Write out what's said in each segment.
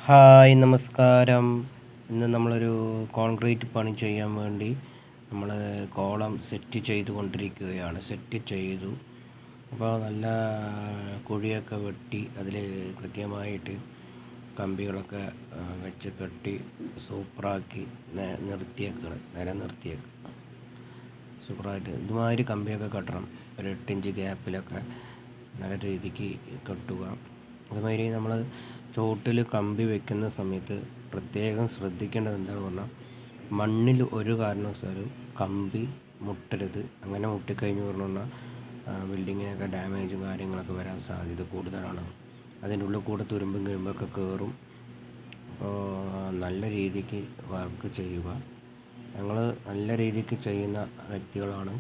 Hi നമസ്കാരം. ഇന്ന് നമ്മളൊരു കോൺക്രീറ്റ് പണി ചെയ്യാൻ വേണ്ടി നമ്മൾ കോളം സെറ്റ് ചെയ്തുകൊണ്ടിരിക്കുകയാണ്. സെറ്റ് ചെയ്തു. അപ്പോൾ നല്ല കുഴിയൊക്കെ വെട്ടി അതിൽ കൃത്യമായിട്ട് കമ്പികളൊക്കെ വെച്ച് കെട്ടി സൂപ്പറാക്കി നിർത്തിയേക്കാണ്. നിർത്തിയേക്കുക സൂപ്പറായിട്ട് ഇതുമാതിരി കമ്പിയൊക്കെ കെട്ടണം. ഒരു 8 ഇഞ്ച് ഗ്യാപ്പിലൊക്കെ നല്ല രീതിക്ക് കെട്ടുക. അതുമാതിരി നമ്മൾ ചോട്ടിൽ കമ്പി വെക്കുന്ന സമയത്ത് പ്രത്യേകം ശ്രദ്ധിക്കേണ്ടത് എന്താണെന്ന് പറഞ്ഞാൽ, മണ്ണിൽ ഒരു കാരണവശാലും കമ്പി മുട്ടരുത്. അങ്ങനെ മുട്ടിക്കഴിഞ്ഞ് പറഞ്ഞാൽ ബിൽഡിങ്ങിനൊക്കെ ഡാമേജും കാര്യങ്ങളൊക്കെ വരാൻ സാധ്യത കൂടുതലാണ്. അതിൻ്റെ ഉള്ളിൽ കൂടെ തുരുമ്പും കിരുമ്പൊക്കെ കയറും. അപ്പോൾ നല്ല രീതിക്ക് വർക്ക് ചെയ്യുക. ഞങ്ങൾ നല്ല രീതിക്ക് ചെയ്യുന്ന വ്യക്തികളാണ്.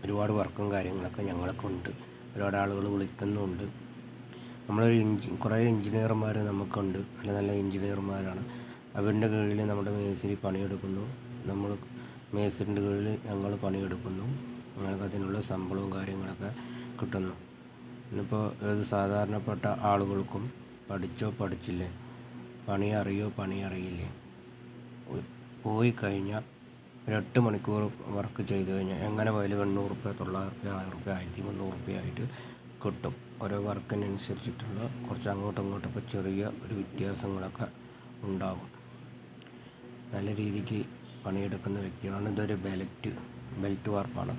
ഒരുപാട് വർക്കും കാര്യങ്ങളൊക്കെ ഞങ്ങൾക്കുണ്ട്. ഒരുപാട് ആളുകൾ വിളിക്കുന്നുമുണ്ട്. നമ്മളൊരു കുറേ എഞ്ചിനീയർമാർ നമുക്കുണ്ട്. നല്ല നല്ല എഞ്ചിനീയർമാരാണ്. അവരുടെ കീഴിൽ നമ്മുടെ മേസ്തിരി പണിയെടുക്കുന്നു. നമ്മൾ മേസ്തിരിൻ്റെ കീഴിൽ ഞങ്ങൾ പണിയെടുക്കുന്നു. ഞങ്ങൾക്ക് അതിനുള്ള ശമ്പളവും കാര്യങ്ങളൊക്കെ കിട്ടുന്നു. ഇന്നിപ്പോൾ ഏത് സാധാരണപ്പെട്ട ആളുകൾക്കും പഠിച്ചോ പഠിച്ചില്ലേ, പണി അറിയോ പണി അറിയില്ലേ, പോയി കഴിഞ്ഞാൽ ഒരു 8 മണിക്കൂർ വർക്ക് ചെയ്ത് കഴിഞ്ഞാൽ എങ്ങനെ പോയാലും 800 റുപ്യ, 900 റുപ്യ, 1000 റുപ്യ, 1300 റുപ്യ ആയിട്ട് കിട്ടും. ഓരോ വർക്കിനനുസരിച്ചിട്ടുള്ള കുറച്ച് അങ്ങോട്ടും ഇങ്ങോട്ടൊക്കെ ചെറിയ ഒരു വ്യത്യാസങ്ങളൊക്കെ ഉണ്ടാകും. നല്ല രീതിക്ക് പണിയെടുക്കുന്ന വ്യക്തികളാണ്. ഇതൊരു ബെൽറ്റ് വാർപ്പാണ്.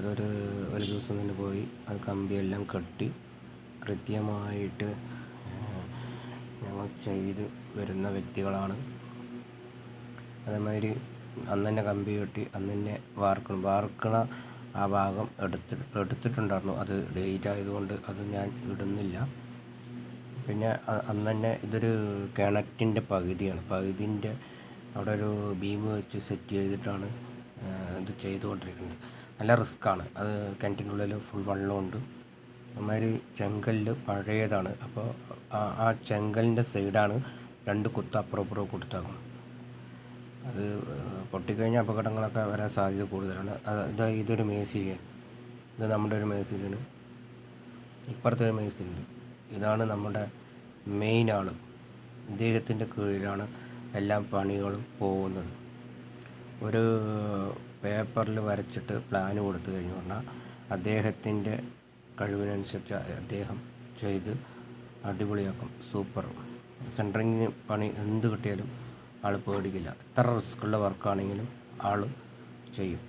ഒരു ദിവസം തന്നെ പോയി അത് കമ്പിയെല്ലാം കെട്ടി കൃത്യമായിട്ട് ഞങ്ങൾ ചെയ്ത് വരുന്ന വ്യക്തികളാണ്. അതേമാതിരി അന്ന് തന്നെ കമ്പി കെട്ടി അന്ന് തന്നെ വാർക്കണ ആ ഭാഗം എടുത്തിട്ടുണ്ടായിരുന്നു. അത് ഡേറ്റ് ആയതുകൊണ്ട് അത് ഞാൻ ഇടുന്നില്ല. പിന്നെ അന്ന് തന്നെ ഇതൊരു കിണറ്റിൻ്റെ പകുതിൻ്റെ അവിടെ ഒരു ബീം വെച്ച് സെറ്റ് ചെയ്തിട്ടാണ് ഇത് ചെയ്തുകൊണ്ടിരിക്കുന്നത്. നല്ല റിസ്ക്കാണ്. അത് കിണറ്റിൻ്റെ ഉള്ളിൽ ഫുൾ വെള്ളമുണ്ട്. അതുമാതിരി ചെങ്കല്ല് പഴയതാണ്. അപ്പോൾ ആ ചെങ്കലിൻ്റെ സൈഡാണ് 2 കുത്ത് അപ്പുറം കൊടുത്താക്കണം. അത് പൊട്ടിക്കഴിഞ്ഞാൽ അപകടങ്ങളൊക്കെ വരാൻ സാധ്യത കൂടുതലാണ്. ഇതൊരു മേസ്തിരിയാണ്. ഇത് നമ്മുടെ ഒരു മേസ്തിരിയാണ്. ഇപ്പുറത്തെ ഒരു മേസ്തിരിയുണ്ട്. ഇതാണ് നമ്മുടെ മെയിൻ ആൾ. ഇദ്ദേഹത്തിൻ്റെ കീഴിലാണ് എല്ലാ പണികളും പോകുന്നത്. ഒരു പേപ്പറിൽ വരച്ചിട്ട് പ്ലാൻ കൊടുത്തു കഴിഞ്ഞു പറഞ്ഞാൽ അദ്ദേഹത്തിൻ്റെ കഴിവിനനുസരിച്ച് അദ്ദേഹം ചെയ്ത് അടിപൊളിയാക്കും. സൂപ്പർ സെൻറ്ററിങ് പണി എന്ത് കിട്ടിയാലും ആൾ പേടിക്കില്ല. എത്ര റിസ്ക്കുള്ള വർക്കാണെങ്കിലും ആൾ ചെയ്യും.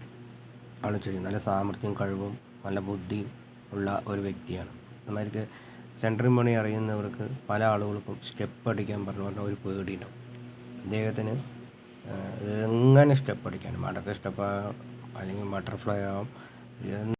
നല്ല സാമർഥ്യം, കഴിവും നല്ല ബുദ്ധിയും ഉള്ള ഒരു വ്യക്തിയാണ്. അതുമാതിരി സെൻറ്ററിങ് പണി അറിയുന്നവർക്ക് പല ആളുകൾക്കും സ്റ്റെപ്പ് അടിക്കാൻ പറഞ്ഞാൽ ഒരു പേടിയുണ്ടാവും. അദ്ദേഹത്തിന് എങ്ങനെ സ്റ്റെപ്പ് അടിക്കാനും, മടക്ക സ്റ്റെപ്പാകാം അല്ലെങ്കിൽ ബട്ടർഫ്ലൈ ആവാം,